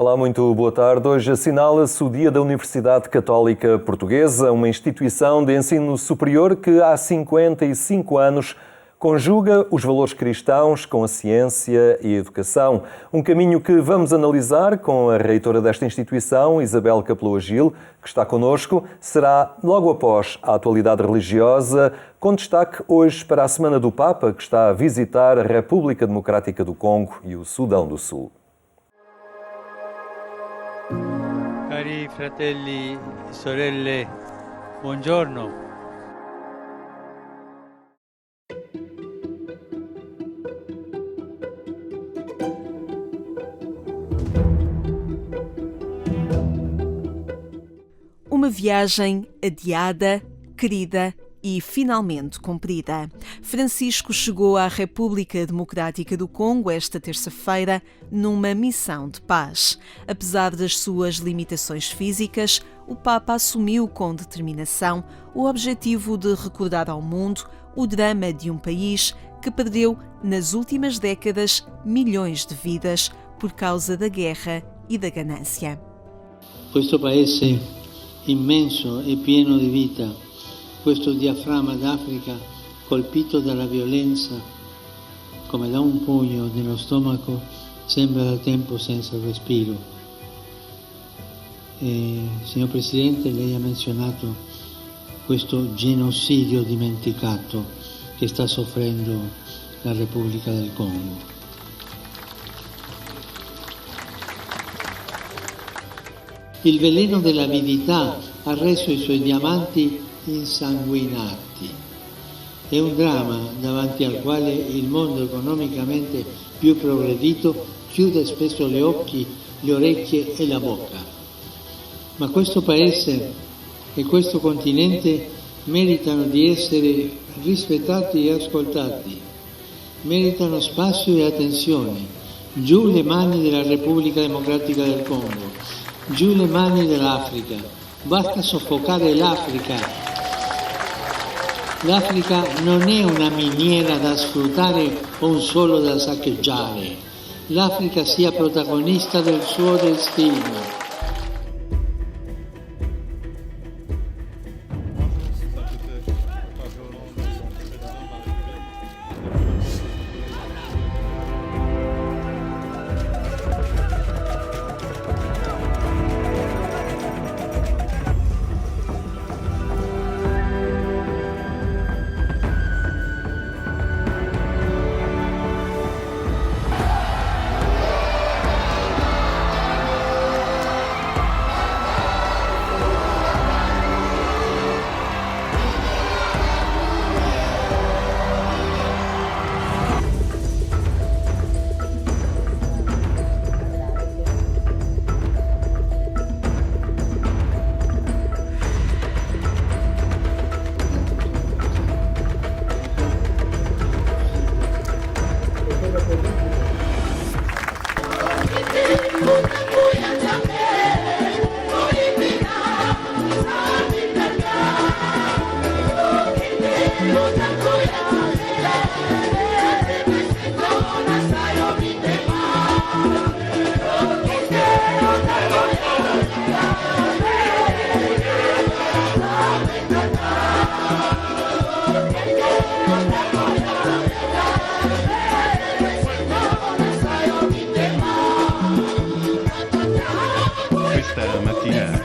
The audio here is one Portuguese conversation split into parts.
Olá, muito boa tarde. Hoje assinala-se o Dia da Universidade Católica Portuguesa, uma instituição de ensino superior que há 55 anos conjuga os valores cristãos com a ciência e a educação. Um caminho que vamos analisar com a reitora desta instituição, Isabel Capelou Gil, que está connosco. Será logo após a atualidade religiosa, com destaque hoje para a Semana do Papa, que está a visitar a República Democrática do Congo e o Sudão do Sul. Cari fratelli e sorelle, buongiorno. Uma viagem adiada, querida e finalmente cumprida. Francisco chegou à República Democrática do Congo esta terça-feira numa missão de paz. Apesar das suas limitações físicas, o Papa assumiu com determinação o objetivo de recordar ao mundo o drama de um país que perdeu nas últimas décadas milhões de vidas por causa da guerra e da ganância. Questo paese immenso e pieno di vita, questo diaframma d'Africa colpito dalla violenza come da un pugno nello stomaco, sembra da tempo senza respiro. Signor Presidente, lei ha menzionato questo genocidio dimenticato che sta soffrendo la Repubblica del Congo. Il veleno dell'avidità ha reso i suoi diamanti insanguinati. È un dramma davanti al quale il mondo economicamente più progredito chiude spesso gli occhi, le orecchie e la bocca. Ma questo paese e questo continente meritano di essere rispettati e ascoltati, meritano spazio e attenzione. Giù le mani della Repubblica Democratica del Congo. Giù le mani dell'Africa, basta soffocare l'Africa. L'Africa non è una miniera da sfruttare o un suolo da saccheggiare. L'Africa sia protagonista del suo destino. Questa mattina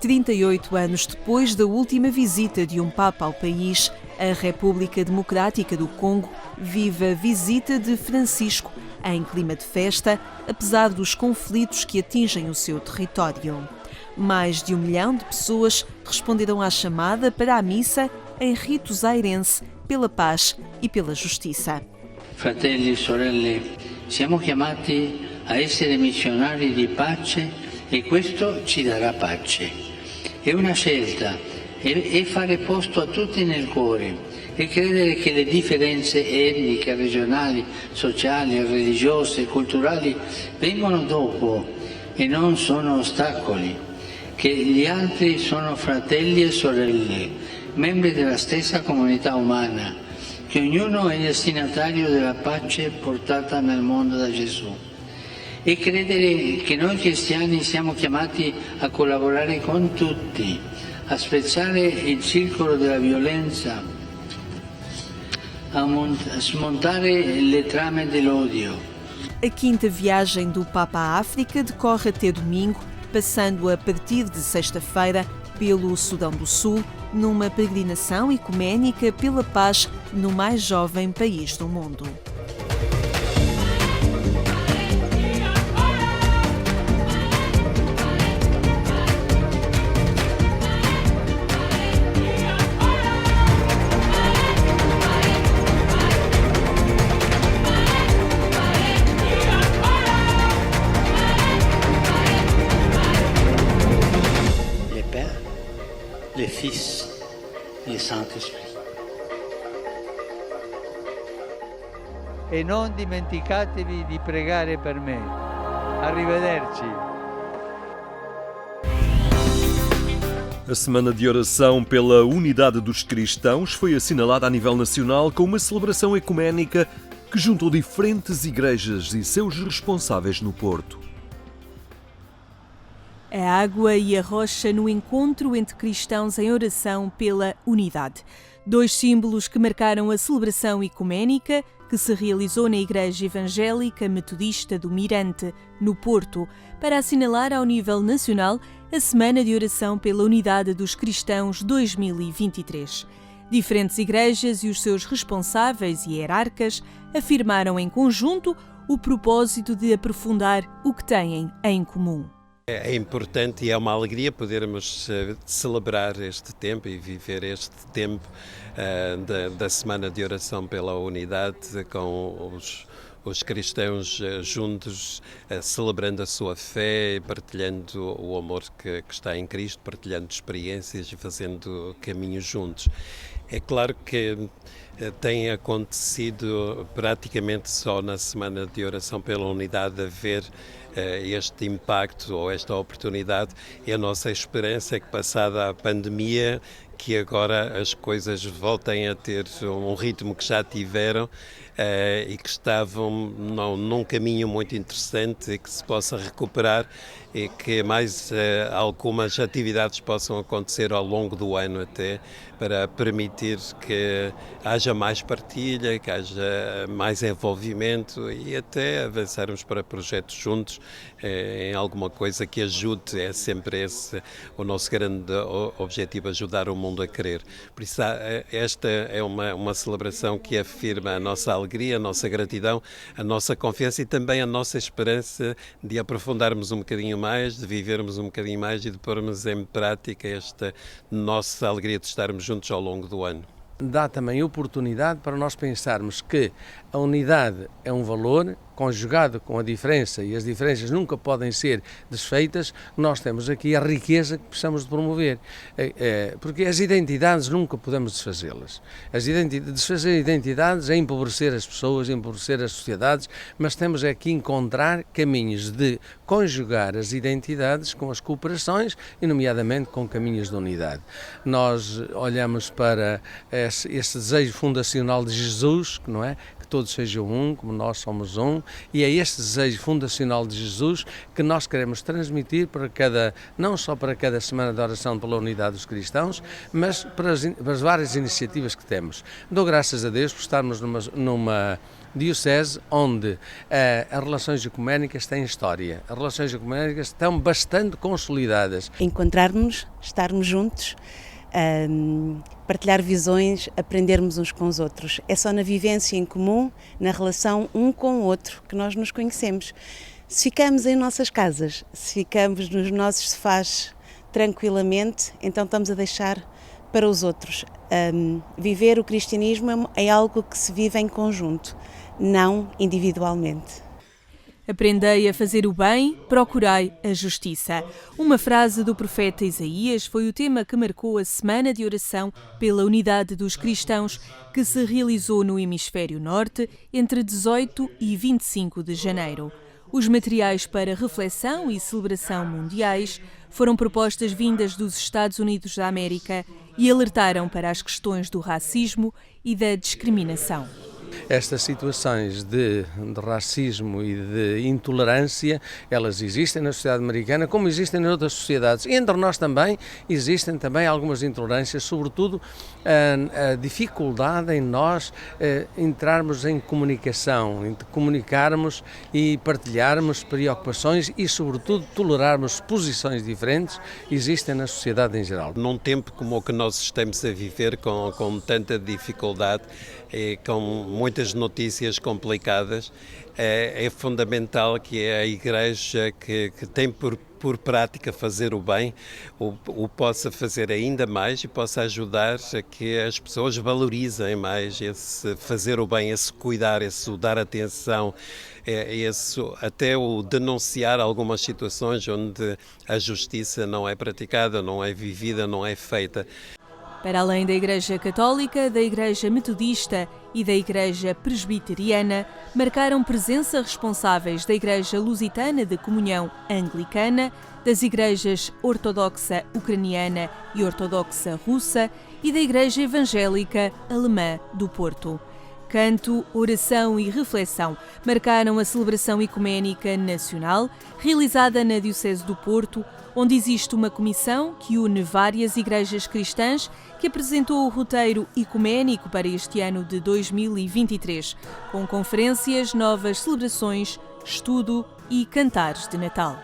38 anos depois da última visita de um Papa ao país, a República Democrática do Congo vive a visita de Francisco em clima de festa, apesar dos conflitos que atingem o seu território. Mais de 1 milhão de pessoas responderam à chamada para a missa em rito zairense pela paz e pela justiça. Fratelli e sorelle, siamo chiamati a essere missionari di pace e questo ci darà pace. È una scelta, è fare posto a tutti nel cuore e credere che le differenze etniche, regionali, sociali, religiose e culturali vengono dopo e non sono ostacoli, che gli altri sono fratelli e sorelle, membri della stessa comunità umana, che ognuno è destinatario della pace portata nel mondo da Gesù. E credere che noi cristiani siamo chiamati a collaborare con tutti, a spezzare il circolo della violenza, a smontare le trame dell'odio. A quinta viagem do Papa à África decorre até domingo, passando a partir de sexta-feira pelo Sudão do Sul, numa peregrinação ecuménica pela paz no mais jovem país do mundo. Le Fils e le Saint-Esprit. E non dimenticatevi di pregare per me. Arrivederci. A Semana de Oração pela Unidade dos Cristãos foi assinalada a nível nacional com uma celebração ecuménica que juntou diferentes igrejas e seus responsáveis no Porto. A água e a rocha no encontro entre cristãos em oração pela unidade. Dois símbolos que marcaram a celebração ecuménica que se realizou na Igreja Evangélica Metodista do Mirante, no Porto, para assinalar ao nível nacional a Semana de Oração pela Unidade dos Cristãos 2023. Diferentes igrejas e os seus responsáveis e hierarcas afirmaram em conjunto o propósito de aprofundar o que têm em comum. É importante e é uma alegria podermos celebrar este tempo e viver este tempo da Semana de Oração pela Unidade com os cristãos juntos, celebrando a sua fé, partilhando o amor que está em Cristo, partilhando experiências e fazendo caminhos juntos. É claro que tem acontecido praticamente só na Semana de Oração pela Unidade haver este impacto ou esta oportunidade. E a nossa esperança é que, passada a pandemia, que agora as coisas voltem a ter um ritmo que já tiveram e que estavam num caminho muito interessante e que se possa recuperar e que mais algumas atividades possam acontecer ao longo do ano até, para permitir que haja mais partilha, que haja mais envolvimento e até avançarmos para projetos juntos em alguma coisa que ajude. É sempre esse o nosso grande objetivo, ajudar o mundo a crer. Por isso esta é uma celebração que afirma a nossa alegria, a nossa gratidão, a nossa confiança e também a nossa esperança de aprofundarmos um bocadinho mais, de vivermos um bocadinho mais e de pormos em prática esta nossa alegria de estarmos juntos ao longo do ano. Dá também oportunidade para nós pensarmos que a unidade é um valor conjugado com a diferença, e as diferenças nunca podem ser desfeitas. Nós temos aqui a riqueza que precisamos de promover, porque as identidades nunca podemos desfazê-las. Desfazer identidades é empobrecer as pessoas, empobrecer as sociedades, mas temos aqui encontrar caminhos de conjugar as identidades com as cooperações e, nomeadamente, com caminhos de unidade. Nós olhamos para esse desejo fundacional de Jesus, não é? Que todos sejam um, como nós somos um, e é este desejo fundacional de Jesus que nós queremos transmitir não só para cada Semana de Oração pela Unidade dos Cristãos, mas para as várias iniciativas que temos. Dou graças a Deus por estarmos numa diocese onde as relações ecuménicas têm história. As relações ecuménicas estão bastante consolidadas. Encontrarmos, estarmos juntos, partilhar visões, aprendermos uns com os outros. É só na vivência em comum, na relação um com o outro, que nós nos conhecemos. Se ficamos em nossas casas, se ficamos nos nossos sofás tranquilamente, então estamos a deixar para os outros. Viver o cristianismo é algo que se vive em conjunto, não individualmente. Aprendei a fazer o bem, procurai a justiça. Uma frase do profeta Isaías foi o tema que marcou a Semana de Oração pela Unidade dos Cristãos, que se realizou no Hemisfério Norte entre 18 e 25 de janeiro. Os materiais para reflexão e celebração mundiais foram propostas vindas dos Estados Unidos da América e alertaram para as questões do racismo e da discriminação. Estas situações de racismo e de intolerância, elas existem na sociedade americana como existem em outras sociedades. E entre nós também existem também algumas intolerâncias, sobretudo a dificuldade em nós entrarmos em comunicação, em comunicarmos e partilharmos preocupações e, sobretudo, tolerarmos posições diferentes, existem na sociedade em geral. Num tempo como o que nós estamos a viver, com tanta dificuldade e com muitas notícias complicadas, é fundamental que a Igreja, que tem por prática fazer o bem, o possa fazer ainda mais e possa ajudar a que as pessoas valorizem mais esse fazer o bem, esse cuidar, esse dar atenção, até o denunciar algumas situações onde a justiça não é praticada, não é vivida, não é feita. Para além da Igreja Católica, da Igreja Metodista e da Igreja Presbiteriana, marcaram presença responsáveis da Igreja Lusitana de Comunhão Anglicana, das Igrejas Ortodoxa Ucraniana e Ortodoxa Russa e da Igreja Evangélica Alemã do Porto. Canto, oração e reflexão marcaram a celebração ecuménica nacional, realizada na Diocese do Porto, onde existe uma comissão que une várias igrejas cristãs que apresentou o roteiro ecuménico para este ano de 2023, com conferências, novas celebrações, estudo e cantares de Natal.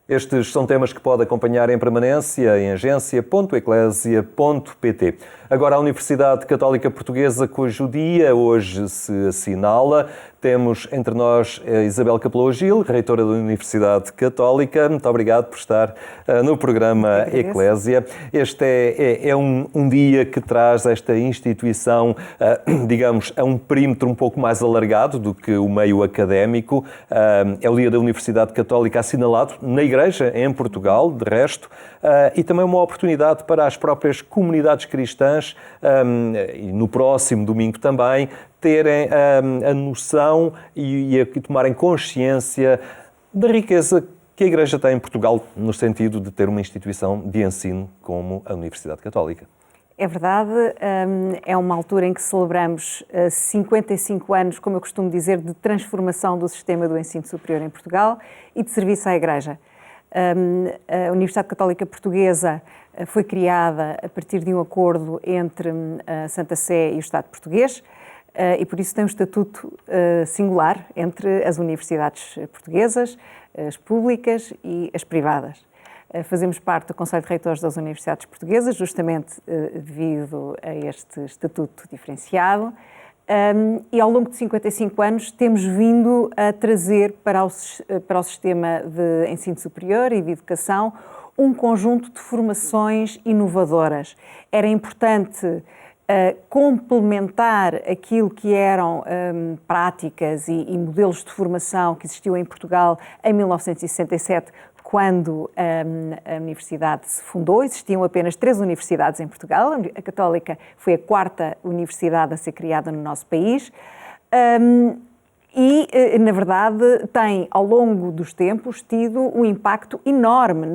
Estes são temas que pode acompanhar em permanência em agência.eclesia.pt. Agora, a Universidade Católica Portuguesa, cujo dia hoje se assinala, temos entre nós a Isabel Capelou Gil, reitora da Universidade Católica. Muito obrigado por estar no programa Eclésia. Este é um dia que traz esta instituição, digamos, a um perímetro um pouco mais alargado do que o meio académico. É o dia da Universidade Católica assinalado na Igreja, em Portugal, de resto, e também uma oportunidade para as próprias comunidades cristãs, e no próximo domingo também, terem a noção e tomarem consciência da riqueza que a Igreja tem em Portugal, no sentido de ter uma instituição de ensino como a Universidade Católica. É verdade, é uma altura em que celebramos 55 anos, como eu costumo dizer, de transformação do sistema do ensino superior em Portugal e de serviço à Igreja. A Universidade Católica Portuguesa foi criada a partir de um acordo entre a Santa Sé e o Estado português e por isso tem um estatuto singular entre as universidades portuguesas, as públicas e as privadas. Fazemos parte do Conselho de Reitores das Universidades Portuguesas, justamente devido a este estatuto diferenciado, e ao longo de 55 anos temos vindo a trazer para o sistema de ensino superior e de educação um conjunto de formações inovadoras. Era importante complementar aquilo que eram práticas e modelos de formação que existiam em Portugal em 1967, quando a universidade se fundou. Existiam apenas 3 universidades em Portugal. A Católica foi a 4ª universidade a ser criada no nosso país. E, na verdade, tem, ao longo dos tempos, tido um impacto enorme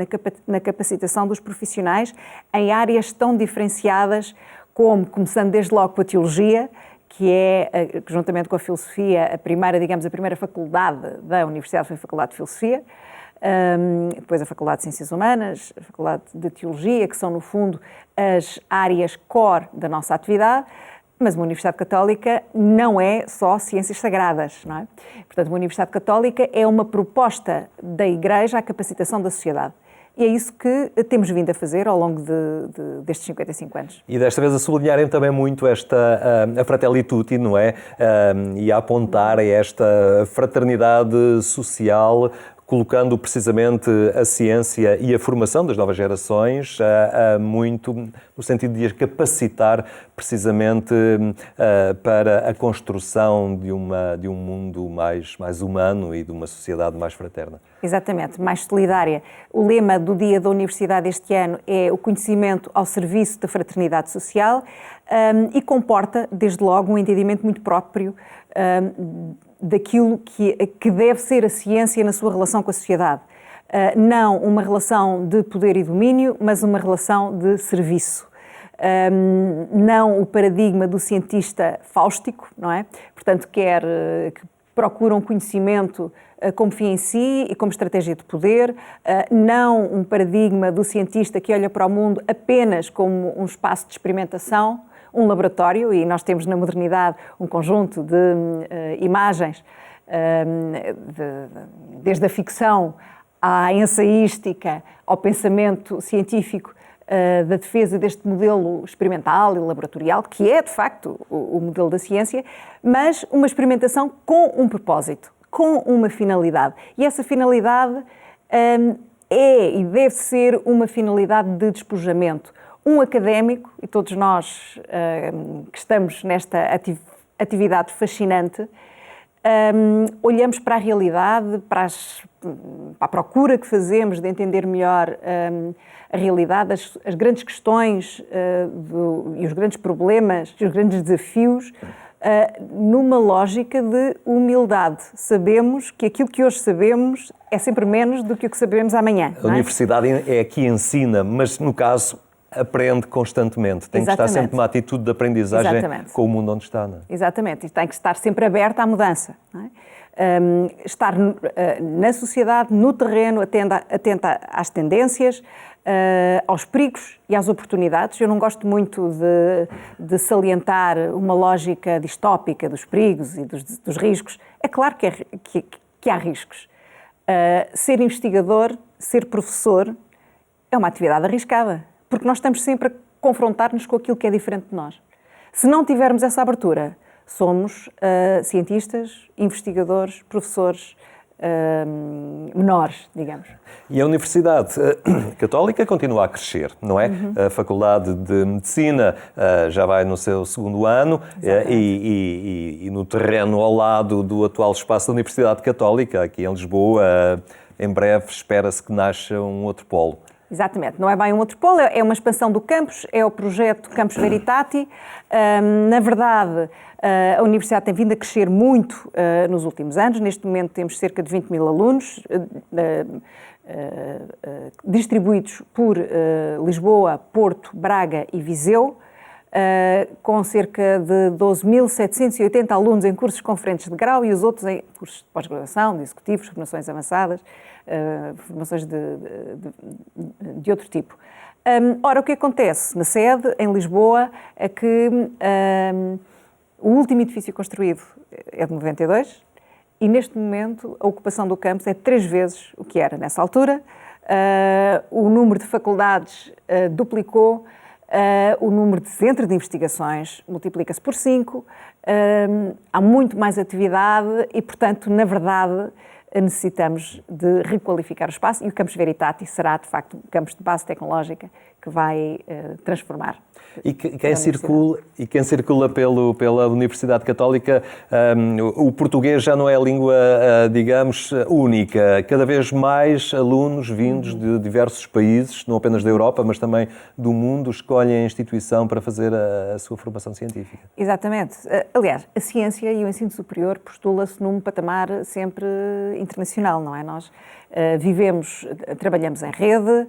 na capacitação dos profissionais em áreas tão diferenciadas como, começando desde logo com a teologia, que é, juntamente com a filosofia, a primeira faculdade da universidade foi a Faculdade de Filosofia, depois a Faculdade de Ciências Humanas, a Faculdade de Teologia, que são, no fundo, as áreas core da nossa atividade. Mas uma Universidade Católica não é só ciências sagradas, não é? Portanto, uma Universidade Católica é uma proposta da Igreja à capacitação da sociedade. E é isso que temos vindo a fazer ao longo destes 55 anos. E desta vez a sublinharem também muito a Fratelli Tutti, não é? E a apontar a esta fraternidade social, colocando precisamente a ciência e a formação das novas gerações muito no sentido de as capacitar precisamente para a construção de um mundo mais humano e de uma sociedade mais fraterna. Exatamente, mais solidária. O lema do Dia da Universidade este ano é o conhecimento ao serviço da fraternidade social. e comporta, desde logo, um entendimento muito próprio daquilo que deve ser a ciência na sua relação com a sociedade. Não uma relação de poder e domínio, mas uma relação de serviço. Não o paradigma do cientista fáustico, não é? Portanto, que procura um conhecimento como fim em si e como estratégia de poder, não um paradigma do cientista que olha para o mundo apenas como um espaço de experimentação, um laboratório, e nós temos na modernidade um conjunto de imagens, desde a ficção à ensaística, ao pensamento científico, da defesa deste modelo experimental e laboratorial, que é, de facto, o modelo da ciência, mas uma experimentação com um propósito, com uma finalidade. E essa finalidade é e deve ser uma finalidade de despojamento. Um académico, e todos nós que estamos nesta atividade fascinante, olhamos para a realidade, para a procura que fazemos de entender melhor a realidade, as grandes questões e os grandes problemas e os grandes desafios, numa lógica de humildade. Sabemos que aquilo que hoje sabemos é sempre menos do que o que sabemos amanhã. A universidade é que ensina, mas no caso aprende constantemente. Tem que estar sempre numa atitude de aprendizagem com o mundo onde está. Não é? Exatamente. E tem que estar sempre aberta à mudança. Não é? Estar na sociedade, no terreno, atenta às tendências, aos perigos e às oportunidades. Eu não gosto muito de salientar uma lógica distópica dos perigos e dos riscos. É claro que há riscos. Ser investigador, ser professor, é uma atividade arriscada, porque nós estamos sempre a confrontar-nos com aquilo que é diferente de nós. Se não tivermos essa abertura, somos cientistas, investigadores, professores menores, digamos. E a Universidade Católica continua a crescer, não é? A Faculdade de Medicina já vai no seu 2º ano e no terreno ao lado do atual espaço da Universidade Católica, aqui em Lisboa, em breve espera-se que nasça um outro polo. Exatamente, não é bem um outro polo, é uma expansão do campus, é o projeto Campus Veritati. Na verdade, a Universidade tem vindo a crescer muito nos últimos anos. Neste momento temos cerca de 20.000 alunos distribuídos por Lisboa, Porto, Braga e Viseu, com cerca de 12.780 alunos em cursos conferentes de grau e os outros em cursos de pós-graduação, de executivos, formações avançadas, formações de outro tipo. Ora, o que acontece na sede, em Lisboa, é que o último edifício construído é de 92 e, neste momento, a ocupação do campus é 3 vezes o que era nessa altura. O número de faculdades duplicou, o número de centros de investigações multiplica-se por 5, há muito mais atividade e, portanto, na verdade, necessitamos de requalificar o espaço e o Campus Veritati será, de facto, um campus de base tecnológica que vai transformar. E quem circula pela Universidade Católica, o português já não é a língua, digamos, única. Cada vez mais alunos vindos de diversos países, não apenas da Europa, mas também do mundo, escolhem a instituição para fazer a sua formação científica. Exatamente. Aliás, a ciência e o ensino superior postula-se num patamar sempre internacional, não é? Nós trabalhamos em rede,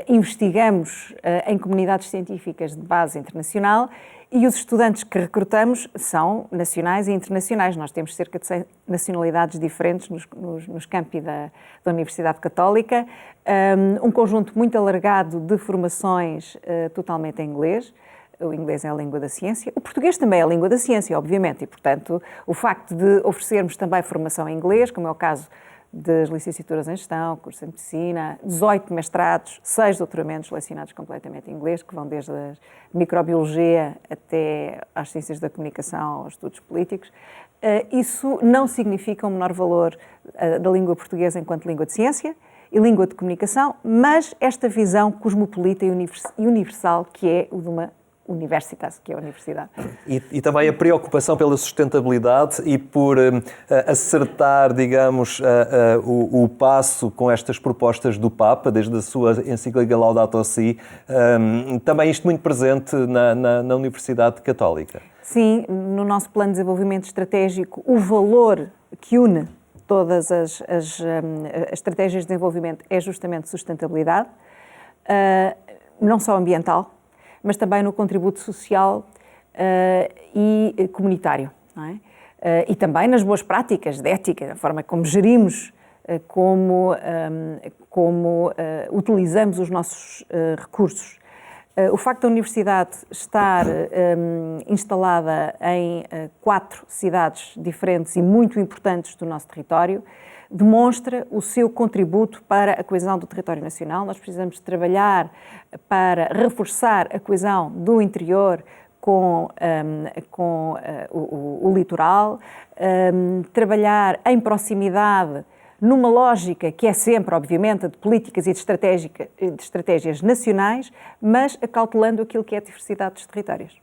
investigamos em comunidades científicas de base internacional e os estudantes que recrutamos são nacionais e internacionais. Nós temos cerca de 100 nacionalidades diferentes nos campi da Universidade Católica, um conjunto muito alargado de formações totalmente em inglês. O inglês é a língua da ciência, o português também é a língua da ciência, obviamente, e, portanto, o facto de oferecermos também formação em inglês, como é o caso das licenciaturas em gestão, curso em medicina, 18 mestrados, 6 doutoramentos selecionados completamente em inglês, que vão desde a microbiologia até às ciências da comunicação, aos estudos políticos. Isso não significa um menor valor da língua portuguesa enquanto língua de ciência e língua de comunicação, mas esta visão cosmopolita e universal que é o de uma Universitas, que é a universidade. E também a preocupação pela sustentabilidade e por acertar, digamos, o passo com estas propostas do Papa, desde a sua encíclica Laudato Si, também isto muito presente na Universidade Católica. Sim, no nosso plano de desenvolvimento estratégico, o valor que une todas as estratégias de desenvolvimento é justamente sustentabilidade, não só ambiental, mas também no contributo social e comunitário, não é? E também nas boas práticas de ética, na forma como gerimos, como utilizamos os nossos recursos. O facto da universidade estar instalada em 4 cidades diferentes e muito importantes do nosso território demonstra o seu contributo para a coesão do território nacional. Nós precisamos trabalhar para reforçar a coesão do interior com o litoral, trabalhar em proximidade numa lógica que é sempre, obviamente, de políticas e de estratégias nacionais, mas acautelando aquilo que é a diversidade dos territórios.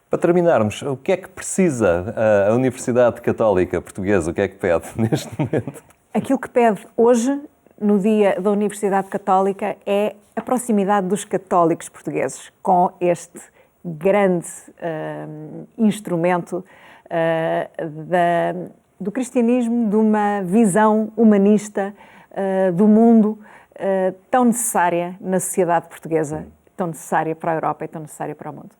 Para terminarmos, o que é que precisa a Universidade Católica Portuguesa? O que é que pede neste momento? Aquilo que pede hoje, no Dia da Universidade Católica, é a proximidade dos católicos portugueses com este grande instrumento do cristianismo, de uma visão humanista do mundo tão necessária na sociedade portuguesa, tão necessária para a Europa e tão necessária para o mundo.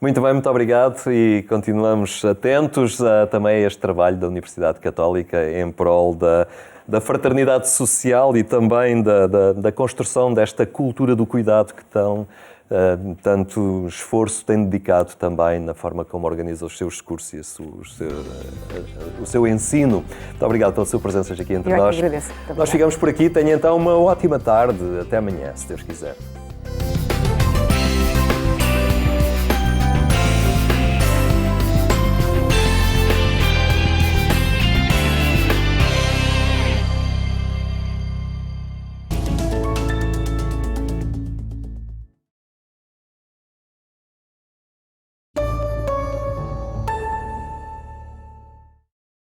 Muito bem, muito obrigado e continuamos atentos também a este trabalho da Universidade Católica em prol da fraternidade social e também da construção desta cultura do cuidado que tanto esforço tem dedicado também na forma como organiza os seus discursos e o seu ensino. Muito obrigado pela sua presença hoje aqui entre nós. Eu agradeço. Nós ficamos por aqui. Tenha então uma ótima tarde. Até amanhã, se Deus quiser.